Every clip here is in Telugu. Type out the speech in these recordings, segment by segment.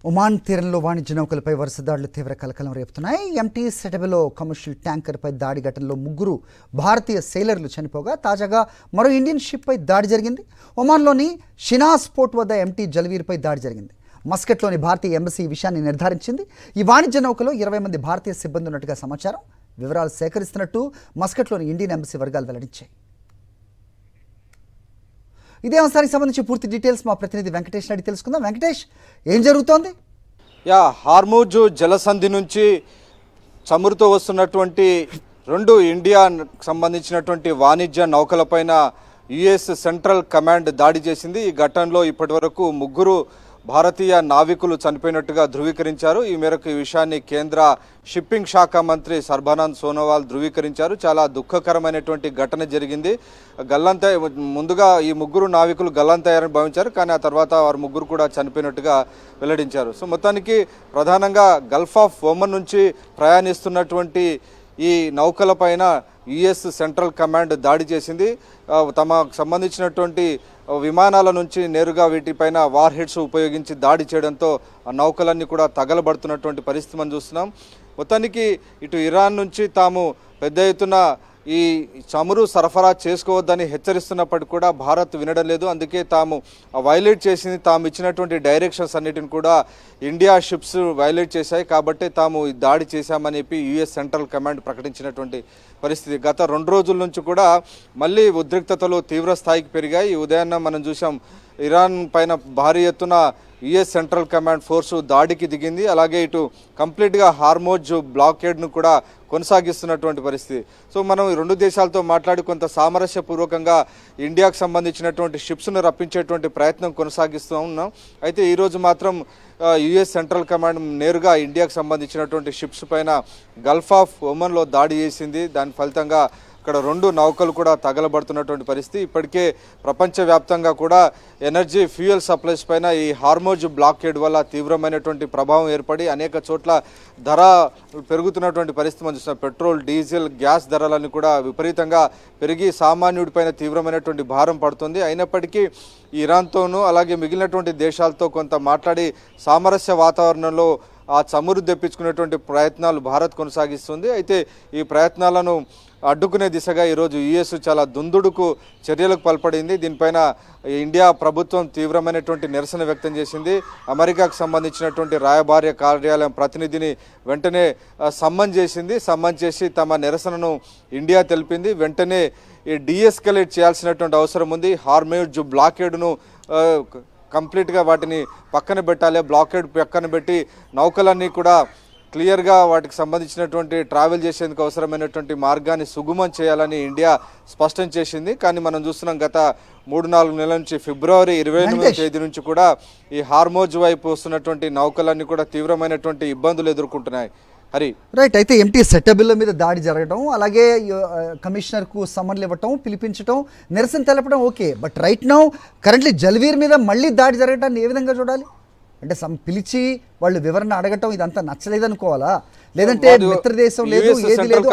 ఒమాన్ తీరంలో వాణిజ్య నౌకలపై వరుస దాడులు తీవ్ర కలకలం రేపుతున్నాయి. ఎంటీ సెటబెలో కమర్షియల్ ట్యాంకర్పై దాడి ఘటనలో 3 భారతీయ సెయిలర్లు చనిపోగా తాజాగా మరో ఇండియన్ షిప్పై దాడి జరిగింది. ఒమాన్లోని షినాస్ పోర్ట్ వద్ద ఎంటీ జల్వీర్పై దాడి జరిగింది. మస్కట్లోని భారతీయ ఎంబసీ ఈ విషయాన్ని నిర్ధారించింది. ఈ వాణిజ్య నౌకలో 20 మంది భారతీయ సిబ్బంది ఉన్నట్టుగా సమాచారం. వివరాలు సేకరిస్తున్నట్టు మస్కట్లోని ఇండియన్ ఎంబసీ వర్గాలు వెల్లడించాయి. ఇదే అంశానికి సంబంధించి పూర్తి డీటెయిల్స్ మా ప్రతినిధి వెంకటేష్ అడిగి తెలుసుకుందాం. వెంకటేష్, ఏం జరుగుతోంది? హార్మూజ్ జలసంధి నుంచి చమురుతో వస్తున్నటువంటి 2 ఇండియా సంబంధించినటువంటి వాణిజ్య నౌకలపైన యుఎస్ సెంట్రల్ కమాండ్ దాడి చేసింది. ఈ ఘటనలో ఇప్పటివరకు 3 భారతీయ నావికులు చనిపోయినట్టుగా ధృవీకరించారు. ఈ మేరకు ఈ విషయాన్ని కేంద్ర షిప్పింగ్ శాఖ మంత్రి సర్బానంద్ సోనోవాల్ ధృవీకరించారు. చాలా దుఃఖకరమైనటువంటి ఘటన జరిగింది. ముందుగా ఈ 3 నావికులు గల్లంతయ్యారని భావించారు, కానీ ఆ తర్వాత వారు 3 కూడా చనిపోయినట్టుగా వెల్లడించారు. సో మొత్తానికి ప్రధానంగా గల్ఫ్ ఆఫ్ ఒమన్ నుంచి ప్రయాణిస్తున్నటువంటి ఈ నౌకలపైన యుఎస్ సెంట్రల్ కమాండ్ దాడి చేసింది. తమకు సంబంధించినటువంటి విమానాల నుంచి నేరుగా వీటిపైన వార్ హెడ్స్ ఉపయోగించి దాడి చేయడంతో ఆ నౌకలన్నీ కూడా తగలబడుతున్నటువంటి పరిస్థితి మనం చూస్తున్నాం. మొత్తానికి ఇటు ఇరాన్ నుంచి తాము పెద్ద ఎత్తున ఈ చమురు సరఫరా చేసుకోవద్దని హెచ్చరిస్తున్నప్పటికీ కూడా భారత్ వినడం లేదు. అందుకే తాము వైలేట్ చేసింది, తాము ఇచ్చినటువంటి డైరెక్షన్స్ అన్నిటిని కూడా ఇండియా షిప్స్ వైలేట్ చేశాయి, కాబట్టి తాము ఈ దాడి చేశామని చెప్పి యుఎస్ సెంట్రల్ కమాండ్ ప్రకటించినటువంటి పరిస్థితి. గత 2 రోజుల నుంచి కూడా మళ్ళీ ఉద్రిక్తతలు తీవ్ర స్థాయికి పెరిగాయి. ఈ ఉదయాన్న మనం చూసాం, ఇరాన్ పైన భారీ ఎత్తున యుఎస్ సెంట్రల్ కమాండ్ ఫోర్సు దాడికి దిగింది. అలాగే ఇటు కంప్లీట్గా హార్మోజ్ బ్లాకేడ్ను కూడా కొనసాగిస్తున్నటువంటి పరిస్థితి. సో మనం ఈ 2 దేశాలతో మాట్లాడి కొంత సామరస్యపూర్వకంగా ఇండియాకు సంబంధించినటువంటి షిప్స్ను రప్పించేటువంటి ప్రయత్నం కొనసాగిస్తూ ఉన్నాం. అయితే ఈరోజు మాత్రం యుఎస్ సెంట్రల్ కమాండ్ నేరుగా ఇండియాకు సంబంధించినటువంటి షిప్స్ పైన గల్ఫ్ ఆఫ్ ఒమన్లో దాడి చేసింది. దాని ఫలితంగా ఇక్కడ 2 నౌకలు కూడా తగలబడుతున్నటువంటి పరిస్థితి. ఇప్పటికే ప్రపంచవ్యాప్తంగా కూడా ఎనర్జీ ఫ్యూయల్ సప్లైస్ పైన ఈ హార్మోజ్ బ్లాకేడ్ వల్ల తీవ్రమైనటువంటి ప్రభావం ఏర్పడి అనేక చోట్ల ధర పెరుగుతున్నటువంటి పరిస్థితి మనం చూస్తున్నాం. పెట్రోల్, డీజిల్, గ్యాస్ ధరలను కూడా విపరీతంగా పెరిగి సామాన్యుడిపైన తీవ్రమైనటువంటి భారం పడుతుంది. అయినప్పటికీ ఇరాన్తోనూ అలాగే మిగిలినటువంటి దేశాలతో కొంత మాట్లాడి సామరస్య వాతావరణంలో ఆ చమురు తెప్పించుకునేటువంటి ప్రయత్నాలు భారత్ కొనసాగిస్తుంది. అయితే ఈ ప్రయత్నాలను అడ్డుకునే దిశగా ఈరోజు యుఎస్ చాలా దుందుడుకు చర్యలకు పాల్పడింది. దీనిపైన ఇండియా ప్రభుత్వం తీవ్రమైనటువంటి నిరసన వ్యక్తం చేసింది. అమెరికాకు సంబంధించినటువంటి రాయబార్య కార్యాలయం ప్రతినిధిని వెంటనే సమ్మన్ చేసింది. సమ్మన్ చేసి తమ నిరసనను ఇండియా తెలిపింది. వెంటనే ఈ డీఎస్కలేట్ చేయాల్సినటువంటి అవసరం ఉంది. హార్మోజ్ బ్లాకేడ్ను కంప్లీట్గా వాటిని పక్కన పెట్టాలి. బ్లాకేడ్ పక్కన పెట్టి నౌకలన్నీ కూడా క్లియర్గా వాటికి సంబంధించినటువంటి ట్రావెల్ చేసేందుకు అవసరమైనటువంటి మార్గాన్ని సుగమం చేయాలని ఇండియా స్పష్టం చేసింది. కానీ మనం చూస్తున్నాం, గత 3-4 నెలల నుంచి ఫిబ్రవరి 28వ తేదీ నుంచి కూడా ఈ హార్మోజ్ వైపు వస్తున్నటువంటి నౌకలన్నీ కూడా తీవ్రమైనటువంటి ఇబ్బందులు ఎదుర్కొంటున్నాయి. రైట్. అయితే ఎంటీ సెటబెలో మీద దాడి జరగడం, అలాగే కమిషనర్కు సమన్లు ఇవ్వటం, పిలిపించడం, నిరసన తెలపడం okay. But right now currently జల్వీర్ మీద మళ్ళీ దాడి జరగటాన్ని ఏ విధంగా చూడాలి? అంటే పిలిచి వాళ్ళు వివరణ అడగటం ఇదంతా నచ్చలేదనుకోవాలా, లేదంటే మిత్ర దేశం లేదు ఏది లేదు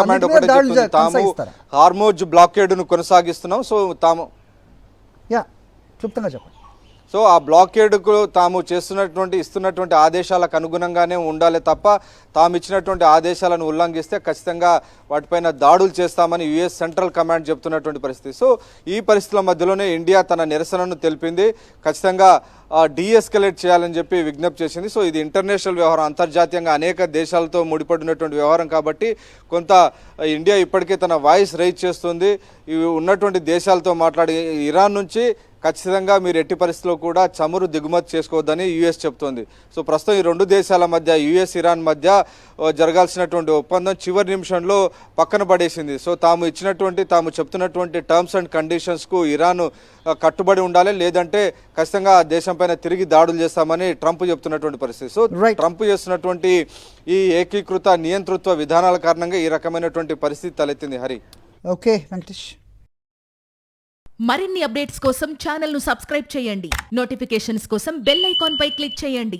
హార్మోజ్ బ్లాకేడ్ను కొనసాగిస్తున్నాం, సో తాము క్లుప్తంగా చెప్పండి. సో ఆ బ్లాకేడ్కు తాము ఇస్తున్నటువంటి ఆదేశాలకు అనుగుణంగానే ఉండాలి తప్ప తాము ఇచ్చినటువంటి ఆదేశాలను ఉల్లంఘిస్తే ఖచ్చితంగా వాటిపైన దాడులు చేస్తామని యుఎస్ సెంట్రల్ కమాండ్ చెప్తున్నటువంటి పరిస్థితి. సో ఈ పరిస్థితుల మధ్యలోనే ఇండియా తన నిరసనను తెలిపింది. ఖచ్చితంగా డీఎస్కలేట్ చేయాలని చెప్పి విజ్ఞప్తి చేసింది. సో ఇది ఇంటర్నేషనల్ వ్యవహారం, అంతర్జాతీయంగా అనేక దేశాలతో ముడిపడినటువంటి వ్యవహారం కాబట్టి కొంత ఇండియా ఇప్పటికే తన వాయిస్ రైజ్ చేస్తుంది. ఇవి ఉన్నటువంటి దేశాలతో మాట్లాడి ఇరాన్ నుంచి ఖచ్చితంగా మీరు ఎట్టి పరిస్థితుల్లో కూడా చమురు దిగుమతి చేసుకోవద్దని యుఎస్ చెప్తోంది. సో ప్రస్తుతం ఈ 2 దేశాల మధ్య, యుఎస్ ఇరాన్ మధ్య జరగాల్సినటువంటి ఒప్పందం చివరి నిమిషంలో పక్కన పడేసింది. సో తాము చెప్తున్నటువంటి టర్మ్స్ అండ్ కండిషన్స్కు ఇరాన్ కట్టుబడి ఉండాలి, లేదంటే ఖచ్చితంగా ఆ దేశం పైన తిరిగి దాడులు చేస్తామని ట్రంప్ చెప్తున్నటువంటి పరిస్థితి. సో ట్రంప్ చేస్తున్నటువంటి ఈ ఏకీకృత నియంతృత్వ విధానాల కారణంగా ఈ రకమైనటువంటి పరిస్థితి తలెత్తింది. ఓకే వెంకటేష్. మరిన్ని అప్డేట్స్ కోసం ఛానల్ను సబ్స్క్రైబ్ చేయండి. నోటిఫికేషన్స్ కోసం బెల్ ఐకాన్ పై క్లిక్ చేయండి.